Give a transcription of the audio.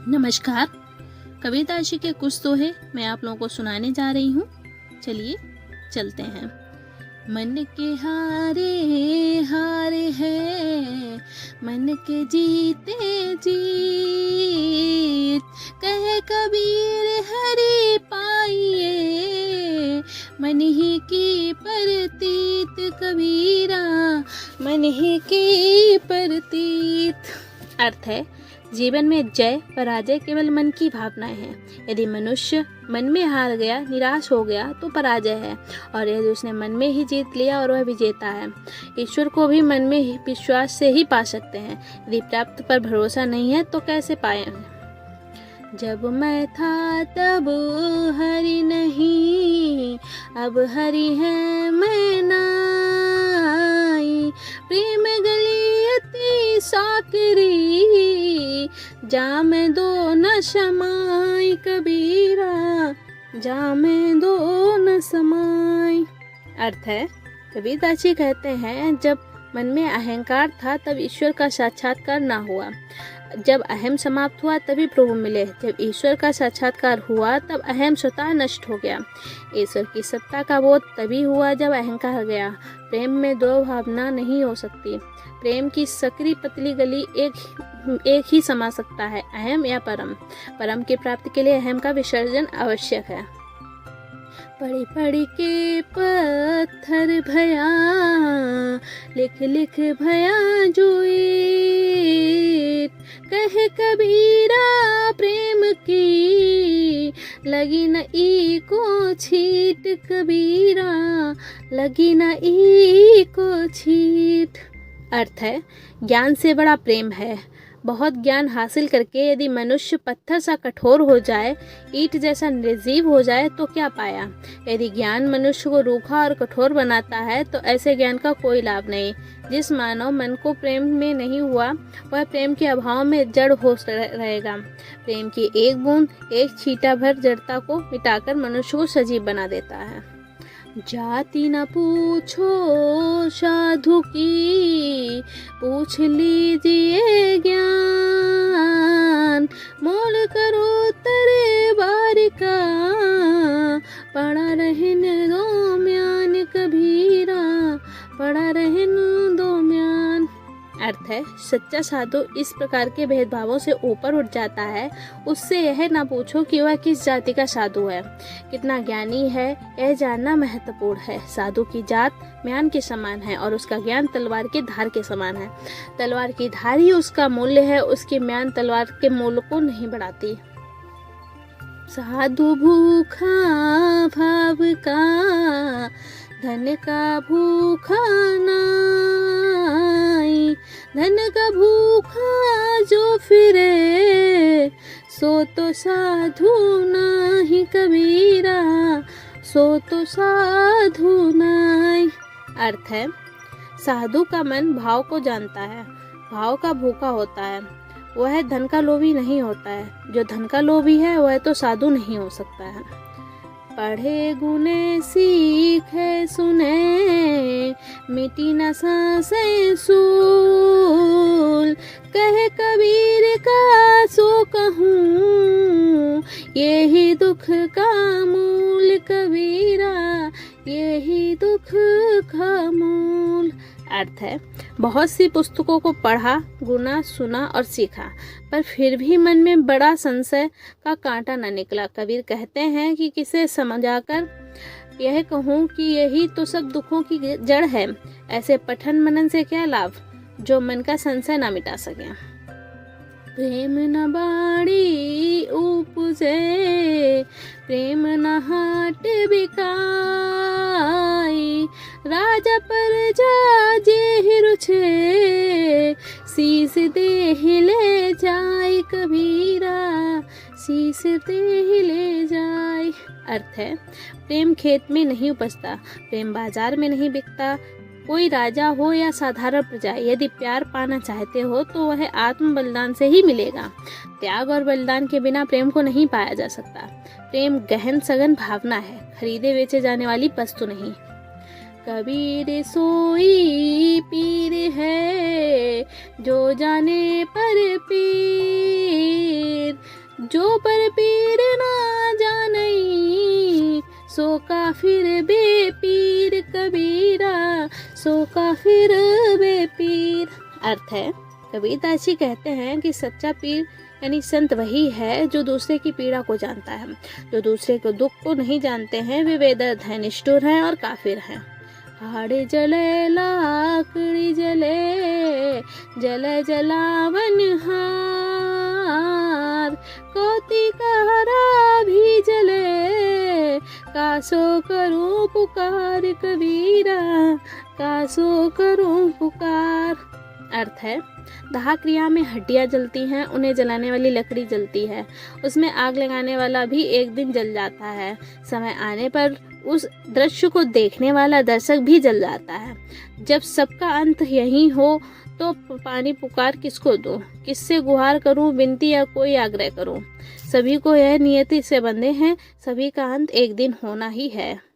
नमस्कार। कविता आशी के कुछ दोहे मैं आप लोगों को सुनाने जा रही हूँ। चलिए चलते हैं। मन के हारे हार है, मन के जीते जीत, कहे कबीर हरि पाइए, मन ही की परतीत कबीरा, मन ही की परतीत। अर्थ है, जीवन में जय पराजय केवल मन की भावनाएं हैं। यदि मनुष्य मन में हार गया, निराश हो गया तो पराजय है, और यदि उसने मन में ही जीत लिया और वह विजेता है। ईश्वर को भी मन में ही विश्वास से ही पा सकते हैं। यदि प्राप्त पर भरोसा नहीं है तो कैसे पाएंगे। जब मैं था तब हरि नहीं, अब हरि है मैं नाई, प्रेम गलियती साकरी, जाम दो न समाई कबीरा, जाम दो न समाई। अर्थ है, कबीरदास जी कहते हैं, जब मन में अहंकार था तब ईश्वर का साक्षात्कार ना हुआ, जब अहम समाप्त हुआ तभी प्रभु मिले। जब ईश्वर का साक्षात्कार हुआ तब अहम स्वतः नष्ट हो गया। ईश्वर की सत्ता का बोध तभी हुआ जब अहंकार गया। प्रेम में दो भावना नहीं हो सकती। प्रेम की सकरी पतली गली एक ही समा सकता है, अहम या परम। परम की प्राप्ति के लिए अहम का विसर्जन आवश्यक है। पढ़ी पढ़ी के पत्थर भया, लिख लिख भया जुएट, कहे कबीरा प्रेम की, लगी न ई को छीट कबीरा, लगी न ई को छीट। अर्थ है, ज्ञान से बड़ा प्रेम है। बहुत ज्ञान हासिल करके यदि मनुष्य पत्थर सा कठोर हो जाए, ईंट जैसा निर्जीव हो जाए तो क्या पाया। यदि ज्ञान मनुष्य को रूखा और कठोर बनाता है तो ऐसे ज्ञान का कोई लाभ नहीं। जिस मानव मन को प्रेम में नहीं हुआ, वह प्रेम के अभाव में जड़ हो रहेगा। प्रेम की एक बूंद, एक छींटा भर जड़ता को मिटाकर मनुष्य को सजीव बना देता है। जाति न पूछो साधु की, पूछ लीजिए ज्ञान, मोल करो तरे बार का, पड़ा रहन दो म्यान कबीरा, पड़ा रहन दो म्यान। अर्थ है, सच्चा साधु इस प्रकार के भेदभावों से ऊपर उठ जाता है। उससे यह ना पूछो कि वह किस जाति का साधु है, कितना ज्ञानी है, यह जानना महत्वपूर्ण है। साधु की जात म्यान के समान है और उसका ज्ञान तलवार की धार के समान है। तलवार की धार ही उसका मूल्य है, उसकी म्यान तलवार के मूल्य को नहीं बढ़ाती। साधु भूखा भाव का, धन का भूखा नाई, धन का भूखा जो फिरे, सो तो साधु नाही कबीरा, सो तो साधु नाही। अर्थ है, साधु का मन भाव को जानता है, भाव का भूखा होता है, वह धन का लोभी नहीं होता है। जो धन का लोभी है वह तो साधु नहीं हो सकता है। पढ़े गुने सीखे सुने, मिटी न सांसें सूल, कहे कबीर का सो कहूँ, यही दुख का मूल कबीरा, यही दुख का मूल। अर्थ है, बहुत सी पुस्तकों को पढ़ा, गुना, सुना और सीखा, पर फिर भी मन में बड़ा संशय का कांटा न निकला। कबीर कहते हैं कि किसे समझाकर यह कहूँ कि यही तो सब दुखों की जड़ है। ऐसे पठन मनन से क्या लाभ, जो मन का संशय ना मिटा सके। प्रेम न बाड़ी उपजे, प्रेम न हाट बिकाई, राजा पर जा जे रुछे, शीस देह ले जाए कबीरा, शीस देह ले जाए। अर्थ है, प्रेम खेत में नहीं उपजता, प्रेम बाजार में नहीं बिकता। कोई राजा हो या साधारण प्रजा, यदि प्यार पाना चाहते हो तो वह आत्म बलिदान से ही मिलेगा। त्याग और बलिदान के बिना प्रेम को नहीं पाया जा सकता। प्रेम गहन सघन भावना है, खरीदे बेचे जाने वाली वस्तु नहीं। कबीर सोई पीर है, जो जाने पर पीर, जो पर पीर ना जानई, सो काफिर बेपीर कबीरा, सो काफिर बेपीर। अर्थ है, कबीरदास जी कहते हैं कि सच्चा पीर यानी संत वही है जो दूसरे की पीड़ा को जानता है। जो दूसरे को दुख को नहीं जानते हैं वे बेदर्द हैं, निष्ठुर हैं और काफिर हैं। हाड़े जले लाकड़ी जले, जले जलावन हार, कोती कहरा भी जले, कासो करूं पुकार कबीरा, कासो करूं पुकार। अर्थ है, दाह क्रिया में हड्डियां जलती हैं, उन्हें जलाने वाली लकड़ी जलती है, उसमें आग लगाने वाला भी एक दिन जल जाता है। समय आने पर उस दृश्य को देखने वाला दर्शक भी जल जाता है। जब सबका अंत यही हो तो पानी पुकार किसको दूं, किससे गुहार करूं, विनती या कोई आग्रह करूं। सभी को यह नियति से बंधे हैं, सभी का अंत एक दिन होना ही है।